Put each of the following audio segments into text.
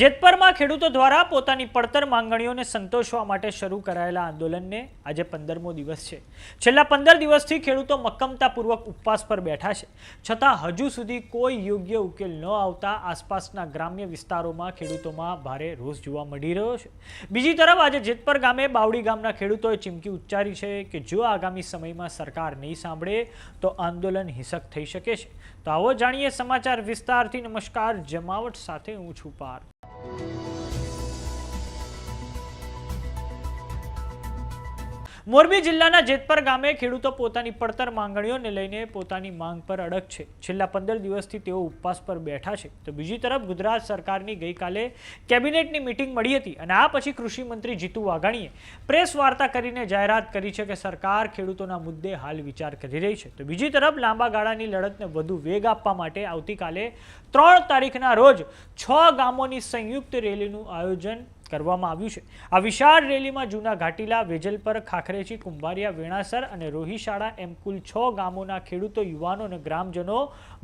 જેતપરમાં ખેડૂતો દ્વારા પોતાની પડતર માંગણીઓને સંતોષવા માટે શરૂ કરાયેલા આંદોલનને આજે 15મો દિવસ છે। છેલ્લા 15 દિવસથી ખેડૂતો મક્કમતાપૂર્વક ઉપવાસ પર બેઠા છે, છતાં હજુ સુધી કોઈ યોગ્ય ઉકેલ ન આવતા આસપાસના ગ્રામ્ય વિસ્તારોમાં ખેડૂતોમાં ભારે રોષ જોવા મળી રહ્યો છે। બીજી તરફ આજે જેતપર ગામે બાવડી ગામના ખેડૂતોએ ચીમકી ઉચ્ચારી છે કે જો આગામી સમયમાં સરકાર નહીં સાંભળે તો આંદોલન હિંસક થઈ શકે છે। તો આવો જાણીએ સમાચાર વિસ્તારથી। નમસ્કાર, જમાવટ સાથે હું છું પાર। મોરબી જિલ્લાના જેતપર ગામે ખેડૂતો પોતાની પડતર માંગણીઓને લઈને પોતાની માંગ પર અડગ છે। છેલ્લા 15 દિવસથી તેઓ ઉપવાસ પર બેઠા છે। તો બીજી તરફ ગુજરાત સરકારની ગઈકાલે કેબિનેટની મીટિંગ મળી હતી અને આ પછી કૃષિ મંત્રી જીતુ વાઘાણીએ પ્રેસ વાર્તા કરીને જાહેરાત કરી છે કે સરકાર ખેડૂતોના મુદ્દે હાલ વિચાર કરી રહી છે। તો બીજી તરફ લાંબા ગાળાની લડતને વધુ વેગ આપવા માટે આવતીકાલે 3 તારીખના રોજ 6 ગામોની સંયુક્ત રેલીનું આયોજન કરવામાં આવ્યું છે। આ વિશાળ રેલીમાં જૂના ઘાટીલા, વેજલપર, ખાખરેચી, કુંભારિયા, વેણાસર અને રોહિશાળા એમ કુલ 6 ગામોના ખેડૂતો, યુવાનો અને ગ્રામજનો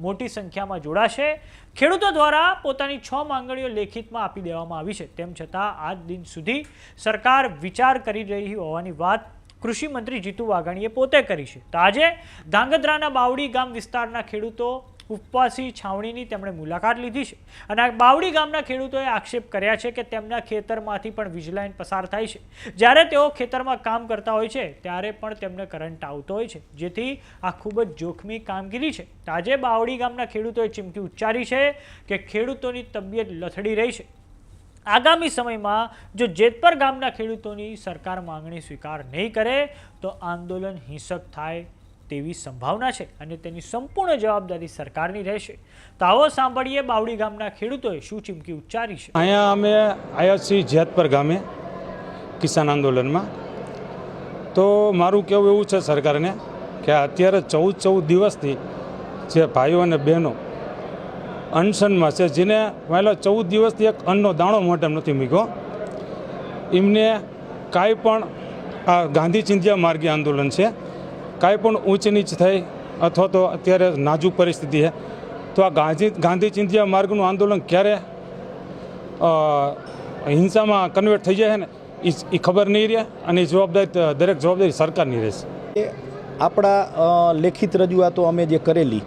મોટી સંખ્યામાં જોડાશે। ખેડૂતો દ્વારા પોતાની 6 માંગણીઓ લેખિતમાં આપી દેવામાં આવી છે, તેમ છતાં આજ દિન સુધી સરકાર વિચાર કરી રહી હોવાની વાત કૃષિ મંત્રી જીતુ વાઘાણીએ પોતે કરી છે। તો આજે ધાંગધ્રાના બાવડી ગામ વિસ્તારના ખેડૂતો ઉપવાસી છાવણીની તેમણે મુલાકાત લીધી છે અને આ બાવડી ગામના ખેડૂતોએ આક્ષેપ કર્યા છે કે તેમના ખેતરમાંથી પણ વીજ લાઈન પસાર થાય છે। જ્યારે તેઓ ખેતરમાં કામ કરતા હોય છે ત્યારે પણ તેમને કરંટ આવતો હોય છે, જેથી આ ખૂબ જ જોખમી કામગીરી છે। આજે બાવડી ગામના ખેડૂતોએ ચીમકી ઉચ્ચારી છે કે ખેડૂતોની તબિયત લથડી રહી છે। આગામી સમયમાં જો જેતપર ગામના ખેડૂતોની સરકાર માંગણી સ્વીકાર નહીં કરે તો આંદોલન હિંસક થાય તેવી સંભાવના છે અને તેની સંપૂર્ણ જવાબદારી સરકારની રહેશે। તો આવો સાંભળીએ બાવડી ગામના ખેડૂતોએ શું ચીમકી ઉચ્ચારી છે। અહીંયા અમે આવ્યા છીએ જેતપર ગામે કિસાન આંદોલનમાં। તો મારું કહેવું એવું છે સરકારને કે અત્યારે 14 દિવસથી જે ભાઈઓ અને બહેનો અનશનમાં છે, જેને પહેલાં 14 દિવસથી એક અન્નનો દાણો મોઢે નથી મૂક્યો, એમને કાંઈ પણ આ ગાંધી ચિંધ્યા માર્ગી આંદોલન છે, કાંઈ પણ ઊંચ નીચ થઈ અથવા તો અત્યારે નાજુક પરિસ્થિતિ છે તો આ ગાંધી ચિંધ્યા માર્ગનું આંદોલન ક્યારે હિંસામાં કન્વર્ટ થઈ જાય ને એ ખબર નહીં રહે અને એ જવાબદારી દરેક જવાબદારી સરકારની રહેશે। આપણા લેખિત રજૂઆતો અમે જે કરેલી,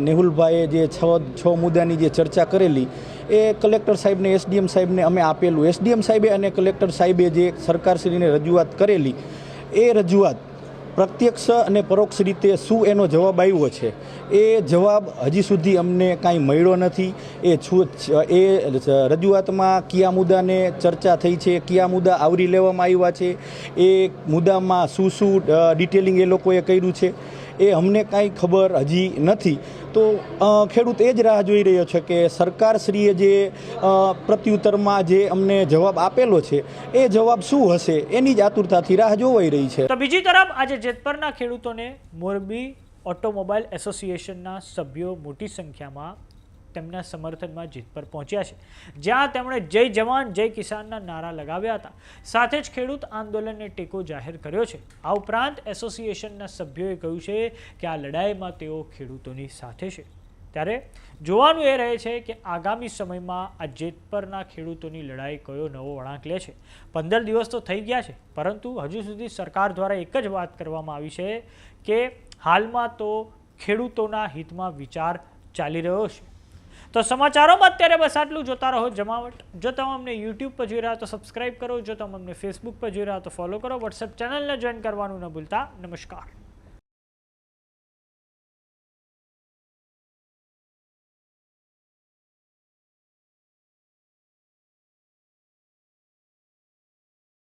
નેહુલભાઈએ જે 6 મુદ્દાની જે ચર્ચા કરેલી એ કલેક્ટર સાહેબને, એસડીએમ સાહેબને અમે આપેલું। એસડીએમ સાહેબે અને કલેક્ટર સાહેબે જે સરકારશ્રીને રજૂઆત કરેલી એ રજૂઆત પ્રત્યક્ષ અને પરોક્ષ રીતે શું એનો જવાબ આવ્યો છે એ જવાબ હજી સુધી અમને કાંઈ મળ્યો નથી। એ રજૂઆતમાં કયા મુદ્દાને ચર્ચા થઈ છે, કયા મુદ્દા આવરી લેવામાં આવ્યા છે, એ મુદ્દામાં શું ડિટેલિંગ એ લોકોએ કર્યું છે એ અમને કાંઈ ખબર હજી નથી। તો ખેડૂત એ જ રાહ જોઈ રહ્યો છે કે સરકારશ્રીએ જે પ્રત્યુત્તરમાં જે અમને જવાબ આપેલો છે એ જવાબ શું હશે એની જ આતુરતાથી રાહ જોવાઈ રહી છે। તો બીજી તરફ આજે જેતપરના ખેડૂતોને મોરબી ઓટોમોબાઈલ એસોસિએશનના સભ્યો મોટી સંખ્યામાં તેમના સમર્થનમાં જેતપર પહોંચ્યા છે, જ્યાં તેમણે જય જવાન જય કિસાનના નારા લગાવ્યા હતા। સાથે જ ખેડૂત આંદોલનને ટેકો જાહેર કર્યો છે। આ ઉપરાંત એસોસિએશનના સભ્યોએ કહ્યું છે કે આ લડાઈમાં તેઓ ખેડૂતોની સાથે છે। ત્યારે જોવાનું એ રહે છે કે આગામી સમયમાં આ જેતપરના ખેડૂતોની લડાઈ કયો નવો વળાંક લે છે। 15 દિવસ તો થઈ ગયા છે, પરંતુ હજુ સુધી સરકાર દ્વારા એક જ વાત કરવામાં આવી છે કે હાલમાં તો ખેડૂતોના હિતમાં વિચાર ચાલી રહ્યો છે। તો સમાચારોમાં અત્યારે બસ આટલું। જોતા રહો જમાવટ। જો તમે અમને યુટ્યુબ પર જોઈ રહ્યા તો સબસ્ક્રાઇબ કરો, જો તમે અમને ફેસબુક પર જોઈ રહ્યા તો ફોલો કરો, વોટ્સએપ ચેનલને જોઈન કરવાનું ન ભૂલતા। નમસ્કાર।